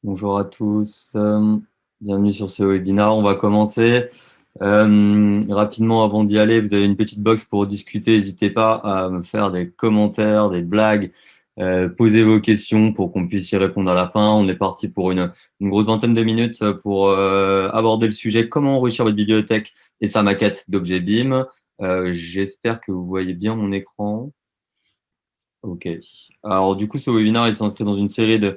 Bonjour à tous, bienvenue sur ce webinaire. On va commencer. Rapidement, avant d'y aller, vous avez une petite box pour discuter. N'hésitez pas à me faire des commentaires, des blagues, poser vos questions pour qu'on puisse y répondre à la fin. On est parti pour une grosse vingtaine de minutes pour aborder le sujet comment enrichir votre bibliothèque et sa maquette d'objets BIM. J'espère que vous voyez bien mon écran. Ok. Alors, du coup, ce webinaire, il s'inscrit dans une série d'un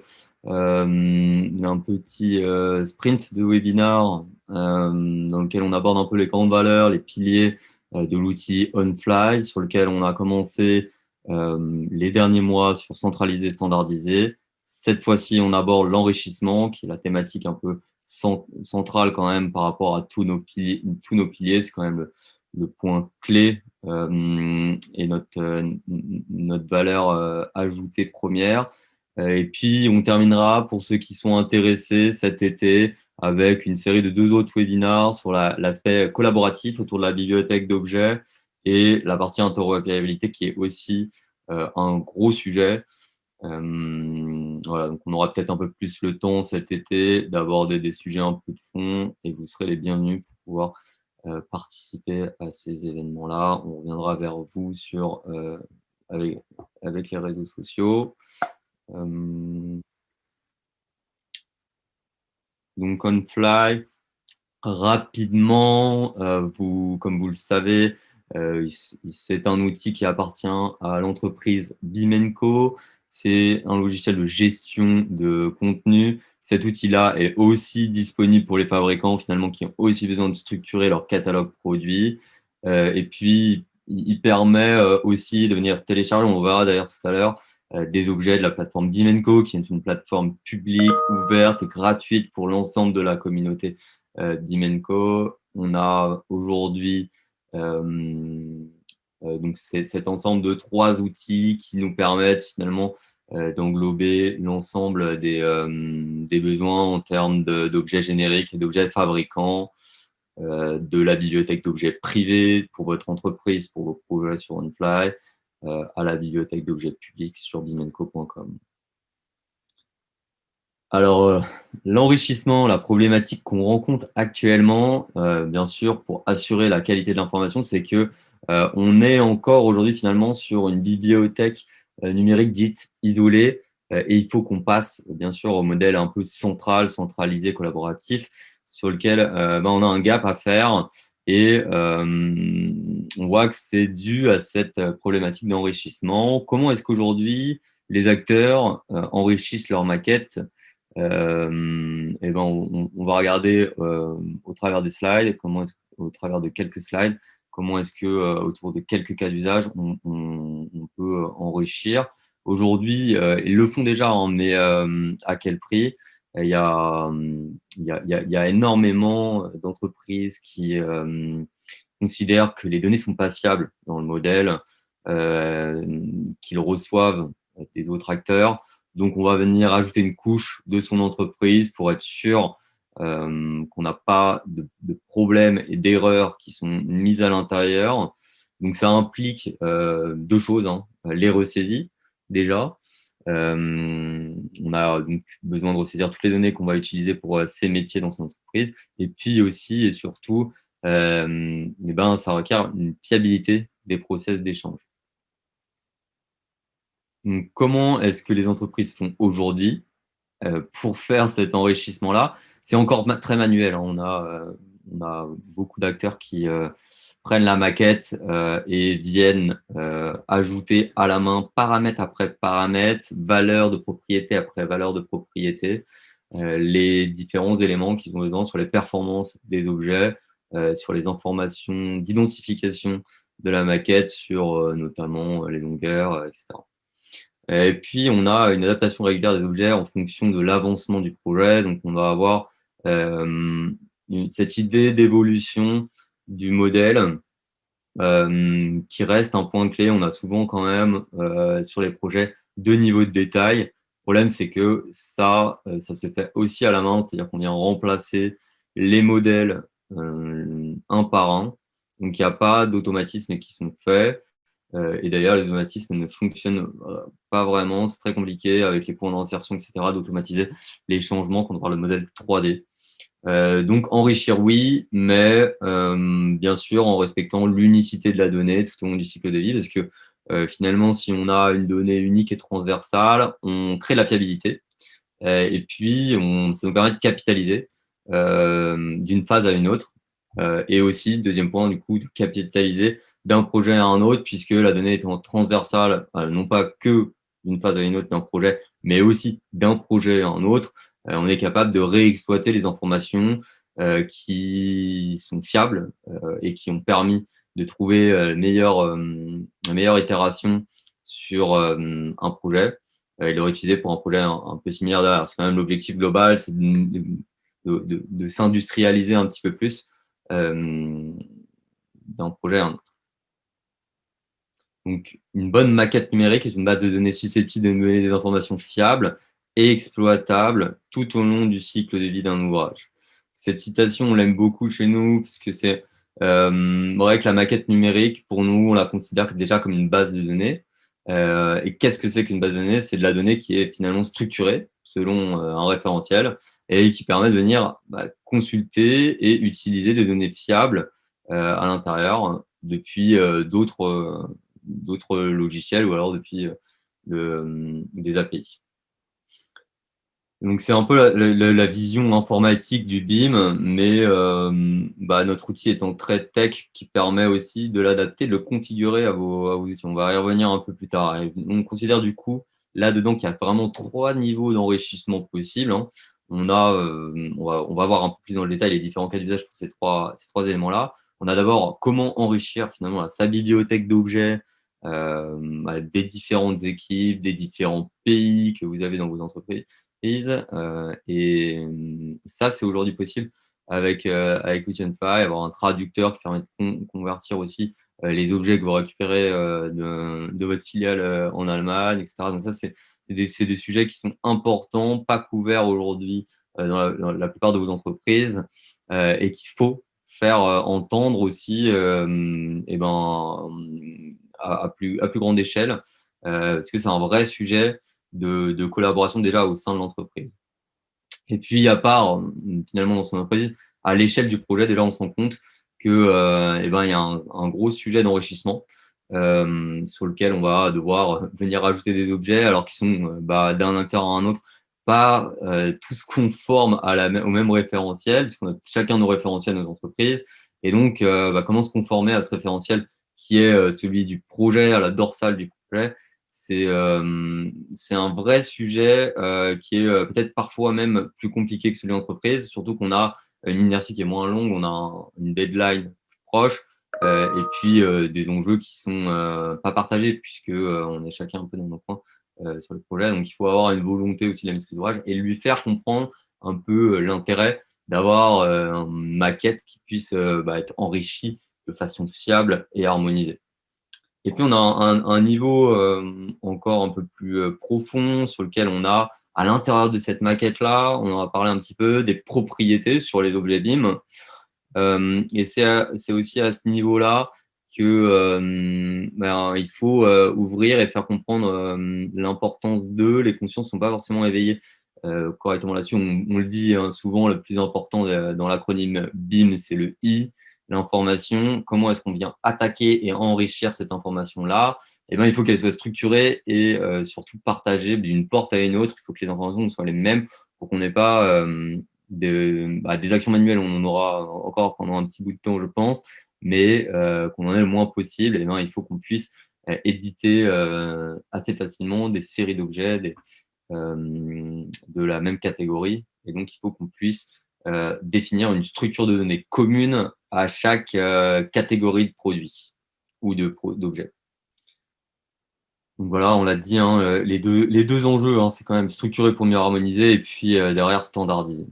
petit sprint de webinaires dans lequel on aborde un peu les grandes valeurs, les piliers de l'outil OnFly, sur lequel on a commencé les derniers mois sur centraliser, standardiser. Cette fois-ci, on aborde l'enrichissement, qui est la thématique un peu centrale quand même par rapport à tous nos piliers. Tous nos piliers, c'est quand même le point clé et notre valeur ajoutée première. Et puis, on terminera pour ceux qui sont intéressés cet été avec une série de 2 autres webinaires sur l'aspect collaboratif autour de la bibliothèque d'objets et la partie interopérabilité qui est aussi un gros sujet. Voilà, donc on aura peut-être un peu plus le temps cet été d'aborder des sujets un peu de fond et vous serez les bienvenus pour pouvoir participer à ces événements-là. On reviendra vers vous avec, avec les réseaux sociaux. Donc, OnFly, rapidement, comme vous le savez, c'est un outil qui appartient à l'entreprise Bimenco. C'est un logiciel de gestion de contenu. Cet outil-là est aussi disponible pour les fabricants finalement qui ont aussi besoin de structurer leur catalogue produit. Et puis, il permet aussi de venir télécharger, on verra d'ailleurs tout à l'heure, des objets de la plateforme Bimenco, qui est une plateforme publique, ouverte et gratuite pour l'ensemble de la communauté Bimenco. On a aujourd'hui donc cet ensemble de 3 outils qui nous permettent finalement d'englober l'ensemble des besoins en termes d'objets génériques et d'objets fabricants, de la bibliothèque d'objets privés pour votre entreprise, pour vos projets sur OnFly, à la bibliothèque d'objets publics sur bimenco.com. Alors, l'enrichissement, la problématique qu'on rencontre actuellement, bien sûr, pour assurer la qualité de l'information, c'est que on est encore aujourd'hui finalement sur une bibliothèque numérique dite isolée, et il faut qu'on passe bien sûr au modèle un peu central, centralisé, collaboratif, sur lequel on a un gap à faire, et on voit que c'est dû à cette problématique d'enrichissement. Comment est-ce qu'aujourd'hui les acteurs enrichissent leur maquette? Et ben on va regarder au travers des slides, au travers de quelques slides, comment est-ce que autour de quelques cas d'usage, on peut enrichir. Aujourd'hui, ils le font déjà, hein, mais à quel prix? Il y a, il y a énormément d'entreprises qui considèrent que les données sont pas fiables dans le modèle, qu'ils reçoivent des autres acteurs. Donc, on va venir ajouter une couche de son entreprise pour être sûr qu'on n'a pas de problèmes et d'erreurs qui sont mises à l'intérieur. Donc, ça implique 2 choses, hein. Les ressaisies, déjà. On a donc besoin de ressaisir toutes les données qu'on va utiliser pour ces métiers dans son entreprise. Et puis aussi et surtout, ça requiert une fiabilité des process d'échange. Donc, comment est-ce que les entreprises font aujourd'hui pour faire cet enrichissement-là? C'est encore très manuel, hein. On a beaucoup d'acteurs qui prennent la maquette et viennent ajouter à la main paramètre après paramètre, valeur de propriété après valeur de propriété, les différents éléments qu'ils ont besoin sur les performances des objets, sur les informations d'identification de la maquette, sur notamment les longueurs, etc. Et puis, on a une adaptation régulière des objets en fonction de l'avancement du projet. Donc, on va avoir cette idée d'évolution du modèle qui reste un point clé. On a souvent quand même sur les projets 2 niveaux de détail. Le problème, c'est que ça se fait aussi à la main, c'est-à-dire qu'on vient remplacer les modèles un par un. Donc, il n'y a pas d'automatismes qui sont faits. Et d'ailleurs, les automatismes ne fonctionnent pas vraiment. C'est très compliqué avec les points d'insertion, etc., d'automatiser les changements quand on parle de modèle 3D. Donc enrichir, oui, mais bien sûr en respectant l'unicité de la donnée tout au long du cycle de vie, parce que finalement, si on a une donnée unique et transversale, on crée de la fiabilité. Et puis, ça nous permet de capitaliser d'une phase à une autre. Et aussi, deuxième point, du coup, de capitaliser d'un projet à un autre, puisque la donnée étant transversale, non pas que d'une phase à une autre d'un projet, mais aussi d'un projet à un autre, on est capable de réexploiter les informations qui sont fiables et qui ont permis de trouver la meilleure itération sur un projet et le réutiliser pour un projet un peu similaire derrière. C'est quand même l'objectif global, c'est de s'industrialiser un petit peu plus d'un projet à un autre. Donc, une bonne maquette numérique est une base de données susceptible de nous donner des informations fiables et exploitables tout au long du cycle de vie d'un ouvrage. Cette citation, on l'aime beaucoup chez nous, puisque c'est vrai que la maquette numérique, pour nous, on la considère déjà comme une base de données. Et qu'est-ce que c'est qu'une base de données? C'est de la donnée qui est finalement structurée selon un référentiel et qui permet de venir consulter et utiliser des données fiables à l'intérieur depuis d'autres logiciels ou alors depuis des API. Donc, c'est un peu la vision informatique du BIM, mais notre outil étant très tech qui permet aussi de l'adapter, de le configurer à vos outils. On va y revenir un peu plus tard. Et on considère du coup là-dedans qu'il y a vraiment 3 niveaux d'enrichissement possibles. Hein. On va voir un peu plus dans le détail les différents cas d'usage pour ces trois éléments-là. On a d'abord comment enrichir finalement sa bibliothèque d'objets des différentes équipes, des différents pays que vous avez dans vos entreprises. Et ça, c'est aujourd'hui possible avec l'outil Unify, avoir un traducteur qui permet de convertir aussi les objets que vous récupérez de votre filiale en Allemagne, etc. Donc ça, c'est des sujets qui sont importants, pas couverts aujourd'hui dans la plupart de vos entreprises et qu'il faut faire entendre aussi à plus grande échelle parce que c'est un vrai sujet de collaboration déjà au sein de l'entreprise. Et puis, à part finalement dans son entreprise, à l'échelle du projet, déjà, on se rend compte que il y a un gros sujet d'enrichissement sur lequel on va devoir venir rajouter des objets alors qu'ils sont d'un acteur à un autre pas tous conformes au même référentiel, puisqu'on a chacun nos référentiels, nos entreprises. Et donc, comment se conformer à ce référentiel qui est celui du projet, à la dorsale du projet? C'est un vrai sujet qui est peut-être parfois même plus compliqué que celui d'entreprise, surtout qu'on a une inertie qui est moins longue, on a une deadline plus proche et puis des enjeux qui sont pas partagés puisque on est chacun un peu dans nos coins sur le projet. Donc, il faut avoir une volonté aussi de la maîtrise d'ouvrage et lui faire comprendre un peu l'intérêt d'avoir une maquette qui puisse être enrichie de façon fiable et harmonisée. Et puis, on a un niveau encore un peu plus profond sur lequel on a, à l'intérieur de cette maquette-là, on en a parlé un petit peu, des propriétés sur les objets BIM. Et c'est aussi à ce niveau-là que il faut ouvrir et faire comprendre l'importance d'eux. Les consciences ne sont pas forcément éveillées correctement là-dessus. On le dit hein, souvent, le plus important dans l'acronyme BIM, c'est le I, l'information. Comment est-ce qu'on vient attaquer et enrichir cette information-là? Il faut qu'elle soit structurée et surtout partagée d'une porte à une autre. Il faut que les informations soient les mêmes pour qu'on n'ait pas des actions manuelles, on en aura encore pendant un petit bout de temps, je pense, mais qu'on en ait le moins possible. Il faut qu'on puisse éditer assez facilement des séries d'objets de la même catégorie. Et donc, il faut qu'on puisse définir une structure de données commune à chaque catégorie de produits ou d'objets. Donc voilà, on l'a dit, hein, les deux enjeux, hein, c'est quand même structurer pour mieux harmoniser et puis derrière standardiser.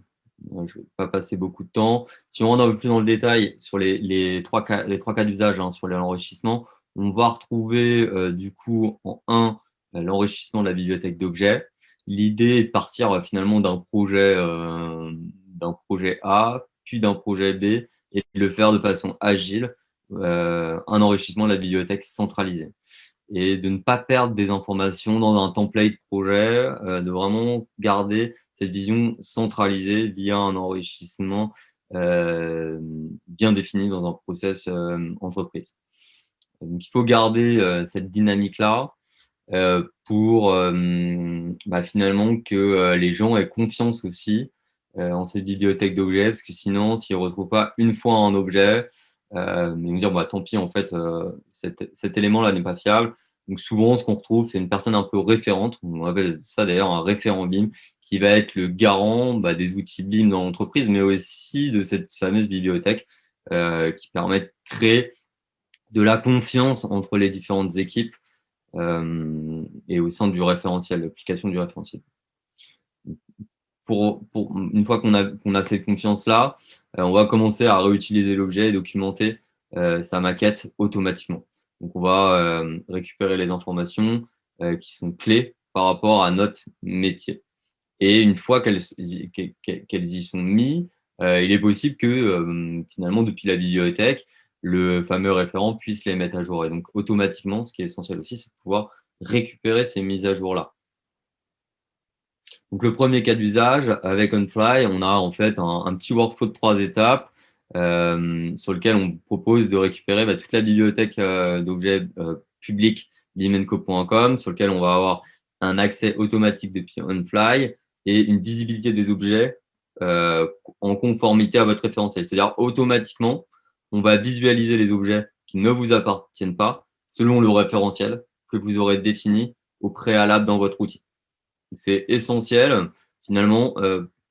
Je ne vais pas passer beaucoup de temps. Si on rentre un peu plus dans le détail sur les trois cas d'usage hein, sur l'enrichissement, on va retrouver du coup en 1 l'enrichissement de la bibliothèque d'objets. L'idée est de partir finalement d'un projet A, puis d'un projet B, et de le faire de façon agile, un enrichissement de la bibliothèque centralisée. et de ne pas perdre des informations dans un template projet, de vraiment garder cette vision centralisée via un enrichissement bien défini dans un process entreprise. Donc, il faut garder cette dynamique-là pour finalement que les gens aient confiance aussi en ces bibliothèques d'objets, parce que sinon, s'ils ne retrouvent pas une fois un objet, ils vont dire tant pis, en fait, cet élément-là n'est pas fiable. Donc souvent, ce qu'on retrouve, c'est une personne un peu référente, on appelle ça d'ailleurs un référent BIM, qui va être le garant des outils BIM dans l'entreprise, mais aussi de cette fameuse bibliothèque qui permet de créer de la confiance entre les différentes équipes et au sein du référentiel, l'application du référentiel. Une fois qu'on a cette confiance-là, on va commencer à réutiliser l'objet et documenter sa maquette automatiquement. Donc, on va récupérer les informations qui sont clés par rapport à notre métier. Et une fois qu'elles y sont mises, il est possible que finalement, depuis la bibliothèque, le fameux référent puisse les mettre à jour. Et donc, automatiquement, ce qui est essentiel aussi, c'est de pouvoir récupérer ces mises à jour-là. Donc, le premier cas d'usage, avec OnFly, on a en fait un petit workflow de 3 étapes sur lequel on propose de récupérer toute la bibliothèque d'objets publics bimenco.com, sur lequel on va avoir un accès automatique depuis OnFly et une visibilité des objets en conformité à votre référentiel. C'est-à-dire, automatiquement, on va visualiser les objets qui ne vous appartiennent pas selon le référentiel que vous aurez défini au préalable dans votre outil. C'est essentiel. Finalement,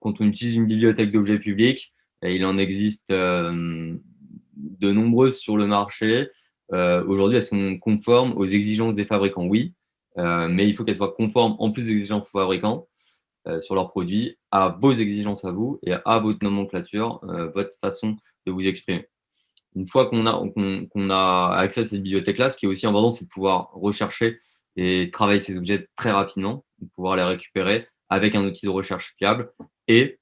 quand on utilise une bibliothèque d'objets publics, il en existe de nombreuses sur le marché. Aujourd'hui, elles sont conformes aux exigences des fabricants, oui, mais il faut qu'elles soient conformes, en plus des exigences des fabricants, sur leurs produits, à vos exigences à vous et à votre nomenclature, votre façon de vous exprimer. Une fois qu'on a accès à cette bibliothèque-là, ce qui est aussi important, c'est de pouvoir rechercher et travailler ces objets très rapidement, de pouvoir les récupérer avec un outil de recherche fiable. Et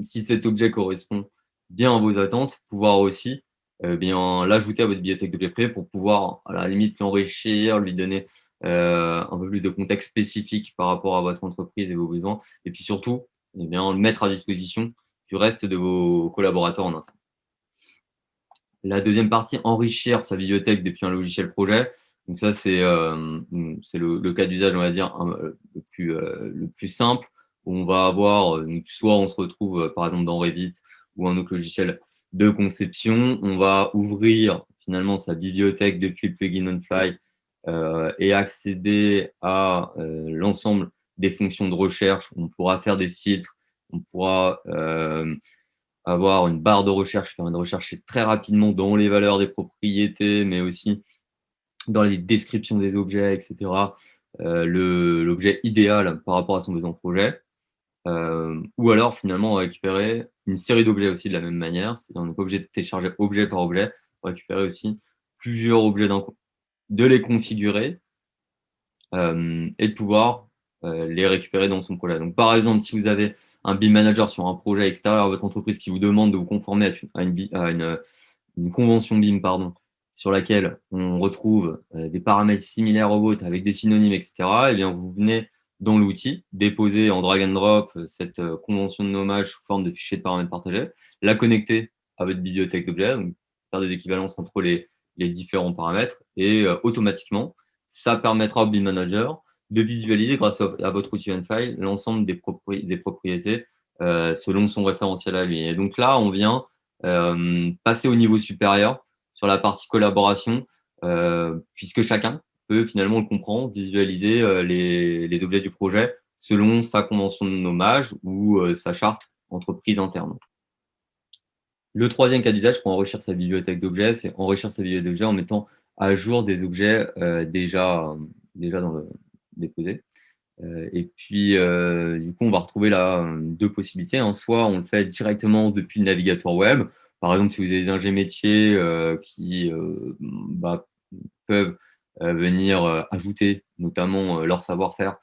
si cet objet correspond bien à vos attentes, pouvoir aussi l'ajouter à votre bibliothèque d'objets privés pour pouvoir, à la limite, l'enrichir, lui donner un peu plus de contexte spécifique par rapport à votre entreprise et vos besoins. Et puis surtout, le mettre à disposition du reste de vos collaborateurs en interne. La deuxième partie, enrichir sa bibliothèque depuis un logiciel projet. Donc ça, c'est le cas d'usage, on va dire, le plus simple, où on va avoir, soit on se retrouve, par exemple, dans Revit ou un autre logiciel de conception. On va ouvrir finalement sa bibliothèque depuis le plugin OnFly et accéder à l'ensemble des fonctions de recherche. On pourra faire des filtres, on pourra avoir une barre de recherche qui permet de rechercher très rapidement dans les valeurs des propriétés, mais aussi dans les descriptions des objets, etc., l'objet idéal par rapport à son besoin projet. Ou alors, finalement, on va récupérer une série d'objets aussi de la même manière. On n'est pas obligé de télécharger objet par objet. On va récupérer aussi plusieurs objets d'un coup, de les configurer et de pouvoir les récupérer dans son projet. Donc, par exemple, si vous avez un BIM manager sur un projet extérieur à votre entreprise qui vous demande de vous conformer à une convention BIM, sur laquelle on retrouve des paramètres similaires aux vôtres avec des synonymes, etc., et bien vous venez dans l'outil, déposer en drag and drop cette convention de nommage sous forme de fichier de paramètres partagés, la connecter à votre bibliothèque d'objets, donc faire des équivalences entre les différents paramètres, et automatiquement, ça permettra au BIM Manager de visualiser grâce à votre outil OnFly l'ensemble des propriétés selon son référentiel à lui. Et donc là, on vient passer au niveau supérieur sur la partie collaboration, puisque chacun peut finalement le comprendre, visualiser les objets du projet selon sa convention de nommage ou sa charte entreprise interne. Le troisième cas d'usage pour enrichir sa bibliothèque d'objets, c'est enrichir sa bibliothèque d'objets en mettant à jour des objets déjà dans le déposé. Et puis, du coup, on va retrouver là deux possibilités. Soit on le fait directement depuis le navigateur web. Par exemple, si vous avez des ingénieurs métiers qui peuvent venir ajouter notamment leur savoir-faire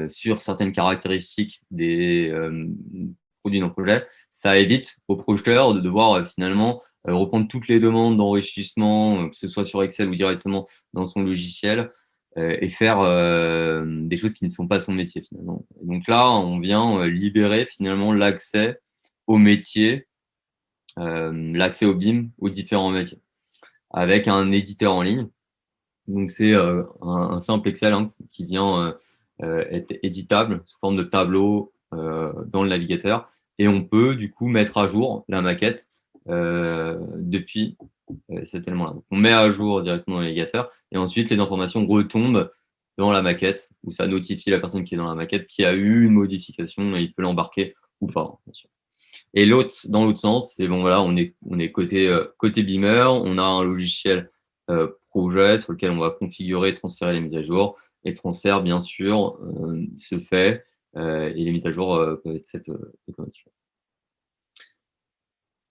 sur certaines caractéristiques des produits dans le projet, ça évite aux projeteurs de devoir finalement reprendre toutes les demandes d'enrichissement, que ce soit sur Excel ou directement dans son logiciel, et faire des choses qui ne sont pas son métier finalement. Et donc là, on vient libérer finalement l'accès au métier, l'accès au BIM, aux différents métiers, avec un éditeur en ligne. Donc c'est un simple Excel qui vient être éditable sous forme de tableau dans le navigateur, et on peut du coup mettre à jour la maquette depuis cet élément-là. Donc, on met à jour directement dans le navigateur, et ensuite les informations retombent dans la maquette, où ça notifie la personne qui est dans la maquette qui a eu une modification, et il peut l'embarquer ou pas, bien sûr. Et dans l'autre sens, c'est bon, voilà, on est côté Beamer, on a un logiciel projet sur lequel on va configurer et transférer les mises à jour. Et le transfert, bien sûr, se fait et les mises à jour peuvent être faites automatiquement.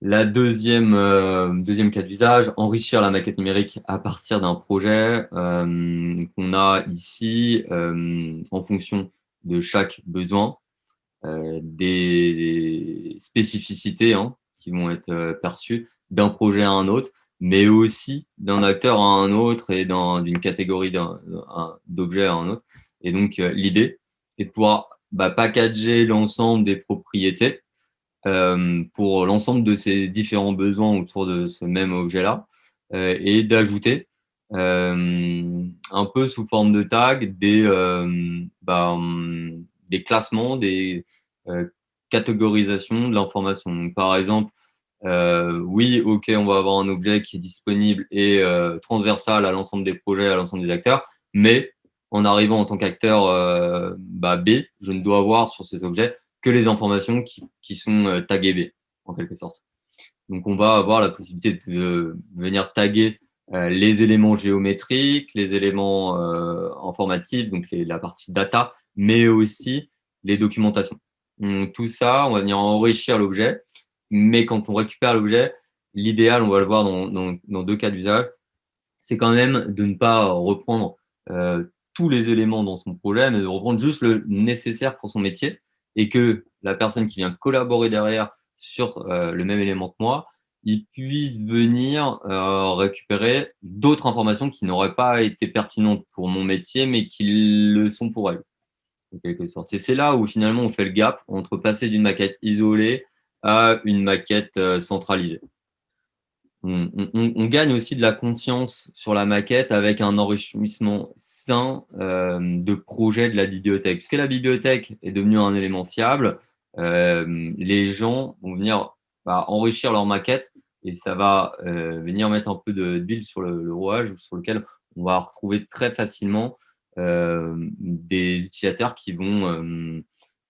La deuxième cas d'usage, enrichir la maquette numérique à partir d'un projet qu'on a ici en fonction de chaque besoin. Des spécificités qui vont être perçues d'un projet à un autre, mais aussi d'un acteur à un autre et d'une catégorie d'objet à un autre. Et donc, l'idée est de pouvoir packager l'ensemble des propriétés pour l'ensemble de ces différents besoins autour de ce même objet-là et d'ajouter un peu sous forme de tag des classements, des catégorisations de l'information. Donc, par exemple, oui, OK, on va avoir un objet qui est disponible et transversal à l'ensemble des projets, à l'ensemble des acteurs, mais en arrivant en tant qu'acteur B, je ne dois avoir sur ces objets que les informations qui sont taguées B, en quelque sorte. Donc, on va avoir la possibilité de venir taguer les éléments géométriques, les éléments informatifs, donc la partie data, mais aussi les documentations. Donc, tout ça, on va venir enrichir l'objet, mais quand on récupère l'objet, l'idéal, on va le voir dans deux cas d'usage, c'est quand même de ne pas reprendre tous les éléments dans son projet, mais de reprendre juste le nécessaire pour son métier, et que la personne qui vient collaborer derrière sur le même élément que moi, il puisse venir récupérer d'autres informations qui n'auraient pas été pertinentes pour mon métier, mais qui le sont pour elle, en quelque sorte. Et c'est là où finalement on fait le gap entre passer d'une maquette isolée à une maquette centralisée. On gagne aussi de la confiance sur la maquette avec un enrichissement sain de projet de la bibliothèque. Puisque la bibliothèque est devenue un élément fiable, les gens vont venir enrichir leur maquette, et ça va venir mettre un peu d'huile sur le rouage, sur lequel on va retrouver très facilement des utilisateurs qui vont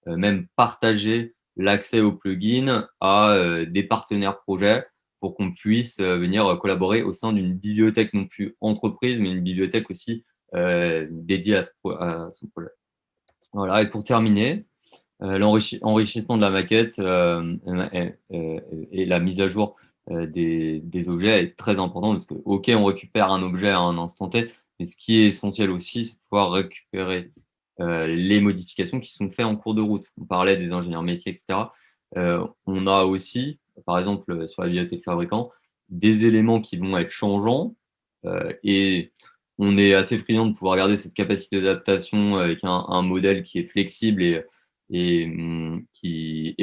même partager l'accès au plugin à des partenaires projets, pour qu'on puisse venir collaborer au sein d'une bibliothèque non plus entreprise, mais une bibliothèque aussi dédiée à son projet. Voilà, et pour terminer, l'enrichissement de la maquette et la mise à jour des objets est très important, parce que, OK, on récupère un objet à un instant T, mais ce qui est essentiel aussi, c'est de pouvoir récupérer les modifications qui sont faites en cours de route. On parlait des ingénieurs métiers, etc. On a aussi, par exemple, sur la bibliothèque fabricant, des éléments qui vont être changeants, et on est assez friand de pouvoir garder cette capacité d'adaptation avec un modèle qui est flexible et qui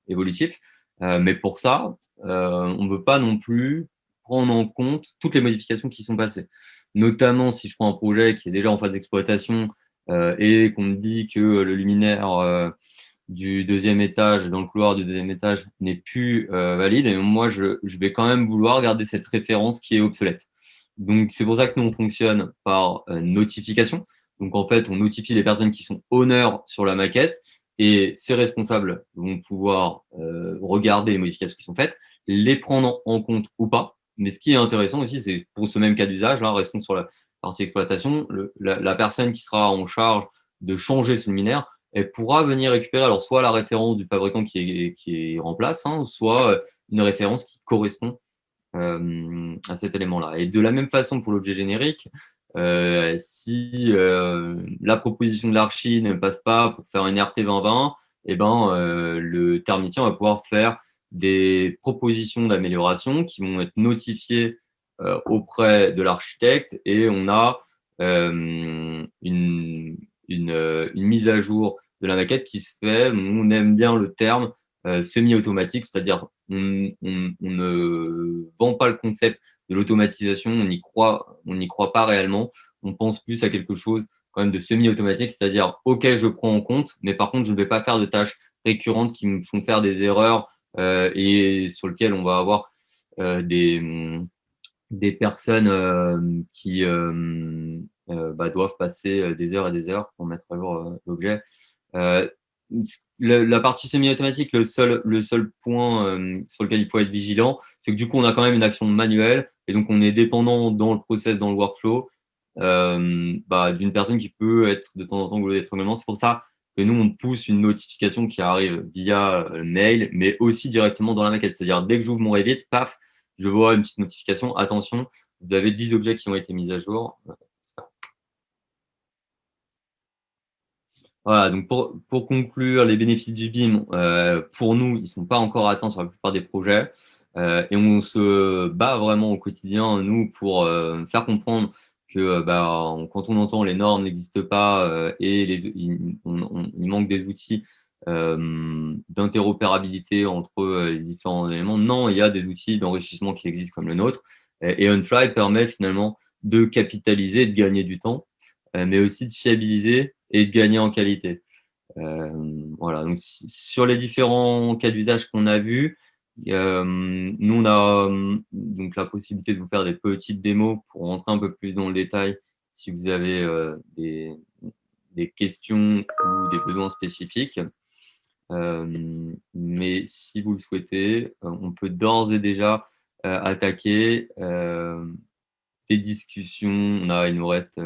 évolutif. Mais pour ça, on ne peut pas non plus prendre en compte toutes les modifications qui sont passées. Notamment si je prends un projet qui est déjà en phase d'exploitation et qu'on me dit que le luminaire du deuxième étage, dans le couloir du deuxième étage, n'est plus valide, et moi, je vais quand même vouloir garder cette référence qui est obsolète. Donc, c'est pour ça que nous, on fonctionne par notification. Donc, en fait, on notifie les personnes qui sont honneurs sur la maquette, et ces responsables vont pouvoir regarder les modifications qui sont faites, les prendre en compte ou pas. Mais ce qui est intéressant aussi, c'est pour ce même cas d'usage, là, restons sur la partie exploitation, la personne qui sera en charge de changer ce luminaire, elle pourra venir récupérer alors soit la référence du fabricant qui est en place, soit une référence qui correspond à cet élément-là. Et de la même façon pour l'objet générique, si la proposition de l'archi ne passe pas pour faire une RT 2020, le thermicien va pouvoir faire des propositions d'amélioration qui vont être notifiées auprès de l'architecte, et on a une mise à jour de la maquette qui se fait. On aime bien le terme semi-automatique, c'est-à-dire on ne vend pas le concept de l'automatisation, on n'y croit pas réellement. On pense plus à quelque chose quand même de semi-automatique, c'est-à-dire ok, je prends en compte, mais par contre je ne vais pas faire de tâches récurrentes qui me font faire des erreurs et sur lesquelles on va avoir des personnes qui doivent passer des heures et des heures pour mettre à jour l'objet. La partie semi-automatique, le seul point sur lequel il faut être vigilant, c'est que du coup, on a quand même une action manuelle, et donc on est dépendant dans le process, dans le workflow, d'une personne qui peut être de temps en temps goulot d'étranglement. C'est pour ça que nous, on pousse une notification qui arrive via mail, mais aussi directement dans la maquette. C'est-à-dire, dès que j'ouvre mon Revit, paf, je vois une petite notification. Attention, vous avez 10 objets qui ont été mis à jour. Voilà, donc pour conclure, les bénéfices du BIM, pour nous, ils ne sont pas encore atteints sur la plupart des projets. Et on se bat vraiment au quotidien, nous, pour faire comprendre que quand on entend les normes n'existent pas et il manque des outils d'interopérabilité entre les différents éléments, non, il y a des outils d'enrichissement qui existent comme le nôtre. Et OnFly permet finalement de capitaliser, de gagner du temps, mais aussi de fiabiliser et de gagner en qualité. Voilà. Donc, sur les différents cas d'usage qu'on a vus, nous, on a donc la possibilité de vous faire des petites démos pour rentrer un peu plus dans le détail si vous avez des questions ou des besoins spécifiques. Mais si vous le souhaitez, on peut d'ores et déjà attaquer des discussions. Il nous reste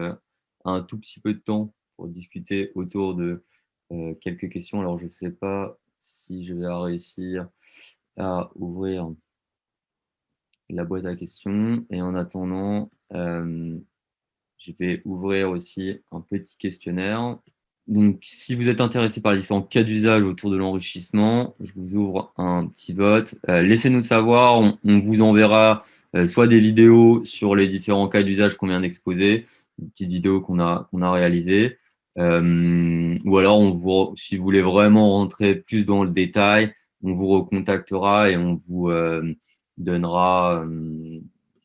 un tout petit peu de temps pour discuter autour de quelques questions. Alors, je ne sais pas si je vais réussir à ouvrir la boîte à questions. Et en attendant, je vais ouvrir aussi un petit questionnaire. Donc, si vous êtes intéressé par les différents cas d'usage autour de l'enrichissement, je vous ouvre un petit vote. Laissez-nous savoir, on vous enverra soit des vidéos sur les différents cas d'usage qu'on vient d'exposer, une petite vidéo qu'on a réalisée, ou alors si vous voulez vraiment rentrer plus dans le détail, on vous recontactera et on vous donnera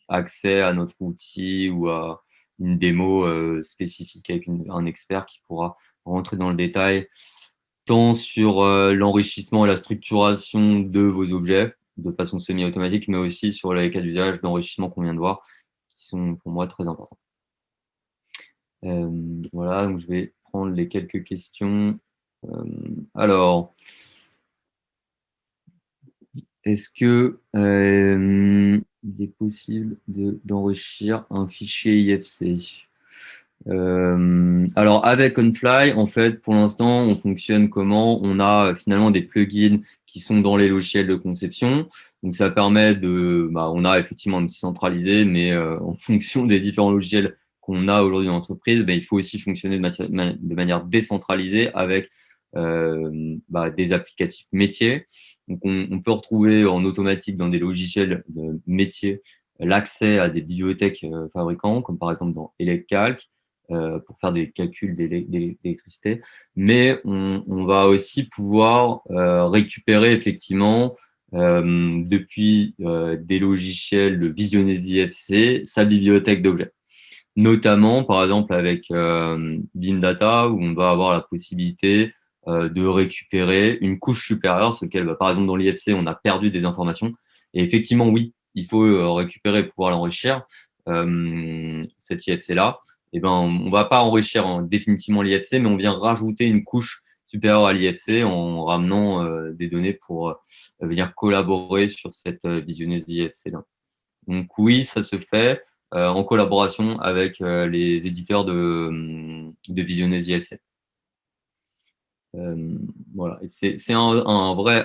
accès à notre outil ou à une démo spécifique avec un expert qui pourra rentrer dans le détail, tant sur l'enrichissement et la structuration de vos objets de façon semi-automatique, mais aussi sur les cas d'usage d'enrichissement qu'on vient de voir, qui sont pour moi très importants. Voilà, donc je vais prendre les quelques questions. Alors, est-ce que il est possible d'enrichir un fichier IFC? Alors, avec OnFly, en fait, pour l'instant, on fonctionne comment? On a finalement des plugins qui sont dans les logiciels de conception. Donc, ça permet on a effectivement un outil centralisé, mais en fonction des différents logiciels qu'on a aujourd'hui dans l'entreprise, il faut aussi fonctionner de manière décentralisée avec des applicatifs métiers. Donc, on peut retrouver en automatique dans des logiciels de métiers l'accès à des bibliothèques fabricants, comme par exemple dans ElecCalc, pour faire des calculs d'électricité. Mais on va aussi pouvoir récupérer effectivement depuis des logiciels de Visionnez IFC sa bibliothèque d'objets. Notamment, par exemple, avec BIM Data, où on va avoir la possibilité de récupérer une couche supérieure, sur laquelle, par exemple, dans l'IFC, on a perdu des informations. Et effectivement, oui, il faut récupérer et pouvoir l'enrichir, cet IFC-là. On ne va pas enrichir définitivement l'IFC, mais on vient rajouter une couche supérieure à l'IFC en ramenant des données pour venir collaborer sur cette visionneuse d'IFC-là. Donc oui, ça se fait en collaboration avec les éditeurs de visionneuse IFC. Voilà. C'est un vrai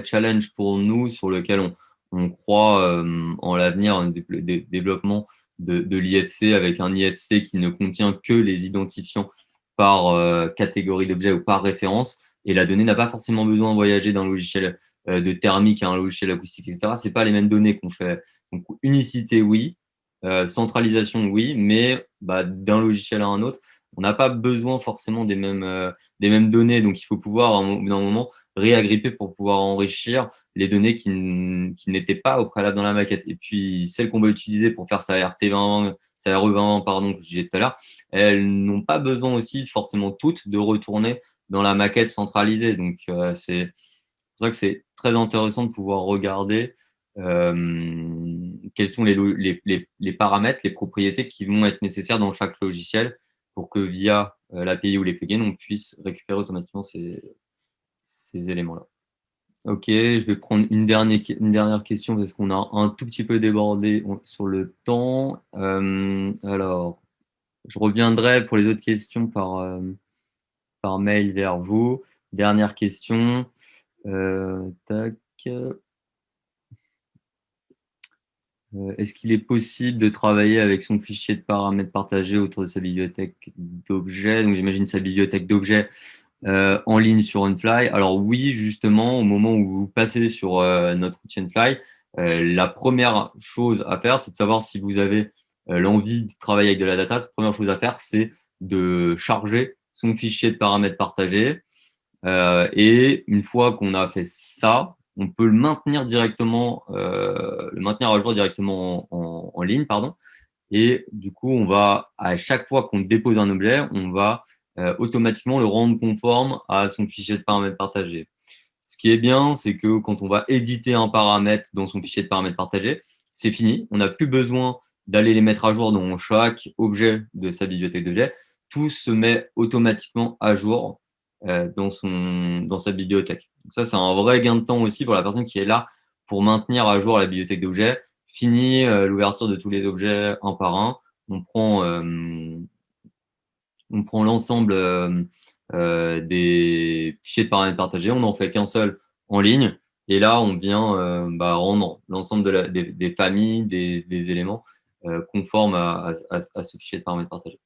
challenge pour nous sur lequel on croit en l'avenir du développement de l'IFC avec un IFC qui ne contient que les identifiants par catégorie d'objet ou par référence. Et la donnée n'a pas forcément besoin de voyager d'un logiciel de thermique à un logiciel acoustique, etc. Ce n'est pas les mêmes données qu'on fait. Donc, unicité, oui. Centralisation, oui, mais d'un logiciel à un autre, on n'a pas besoin forcément des mêmes données. Donc, il faut pouvoir, à un moment, réagripper pour pouvoir enrichir les données qui n'étaient pas au préalable dans la maquette. Et puis, celles qu'on va utiliser pour faire sa RT20, sa RE20, pardon, que je disais tout à l'heure, elles n'ont pas besoin aussi forcément toutes de retourner dans la maquette centralisée. Donc, c'est pour ça que c'est très intéressant de pouvoir regarder quels sont les paramètres, les propriétés qui vont être nécessaires dans chaque logiciel pour que via l'API ou les plugins, on puisse récupérer automatiquement ces éléments-là. Ok, je vais prendre une dernière question parce qu'on a un tout petit peu débordé sur le temps. Alors, je reviendrai pour les autres questions par mail vers vous. Dernière question. Tac. Est-ce qu'il est possible de travailler avec son fichier de paramètres partagés autour de sa bibliothèque d'objets? Donc, j'imagine sa bibliothèque d'objets en ligne sur OnFly. Alors oui, justement, au moment où vous passez sur notre outil OnFly, la première chose à faire, c'est de savoir si vous avez l'envie de travailler avec de la data. La première chose à faire, c'est de charger son fichier de paramètres partagés. Et une fois qu'on a fait ça, on peut le maintenir directement, le maintenir à jour directement en ligne, pardon. Et du coup, on va, à chaque fois qu'on dépose un objet, on va automatiquement le rendre conforme à son fichier de paramètres partagés. Ce qui est bien, c'est que quand on va éditer un paramètre dans son fichier de paramètres partagés, c'est fini. On n'a plus besoin d'aller les mettre à jour dans chaque objet de sa bibliothèque d'objets. Tout se met automatiquement à jour dans sa bibliothèque. Donc ça, c'est un vrai gain de temps aussi pour la personne qui est là pour maintenir à jour la bibliothèque d'objets. Fini l'ouverture de tous les objets un par un. On prend l'ensemble des fichiers de paramètres partagés, on n'en fait qu'un seul en ligne, et là, on vient rendre l'ensemble des familles, des éléments conformes à ce fichier de paramètres partagés.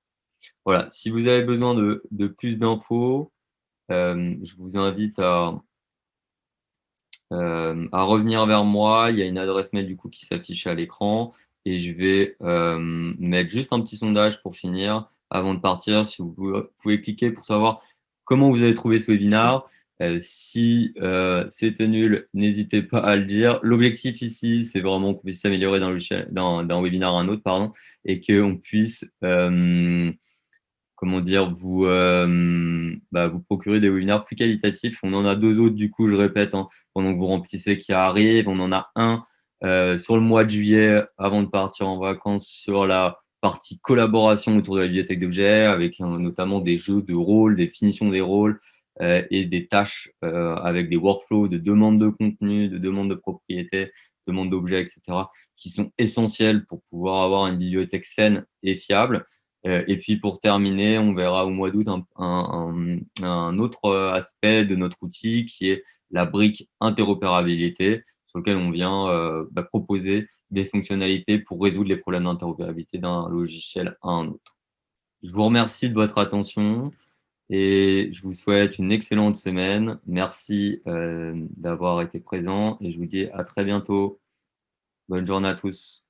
Voilà, si vous avez besoin de plus d'infos, je vous invite à revenir vers moi. Il y a une adresse mail du coup qui s'affiche à l'écran et je vais mettre juste un petit sondage pour finir avant de partir. Si vous pouvez cliquer pour savoir comment vous avez trouvé ce webinaire. Si c'était nul, n'hésitez pas à le dire. L'objectif ici, c'est vraiment qu'on puisse s'améliorer d'un webinaire à un autre, pardon, et qu'on puisse comment dire, vous procurer des webinaires plus qualitatifs. On en a 2 autres, du coup, je répète, hein, pendant que vous remplissez qui arrivent. On en a un sur le mois de juillet, avant de partir en vacances, sur la partie collaboration autour de la bibliothèque d'objets, avec notamment des jeux de rôle, des finitions des rôles et des tâches avec des workflows de demande de contenu, de demande de propriété, demande d'objets, etc., qui sont essentiels pour pouvoir avoir une bibliothèque saine et fiable. Et puis pour terminer, on verra au mois d'août un autre aspect de notre outil qui est la brique interopérabilité, sur lequel on vient proposer des fonctionnalités pour résoudre les problèmes d'interopérabilité d'un logiciel à un autre. Je vous remercie de votre attention et je vous souhaite une excellente semaine. Merci d'avoir été présent et je vous dis à très bientôt. Bonne journée à tous.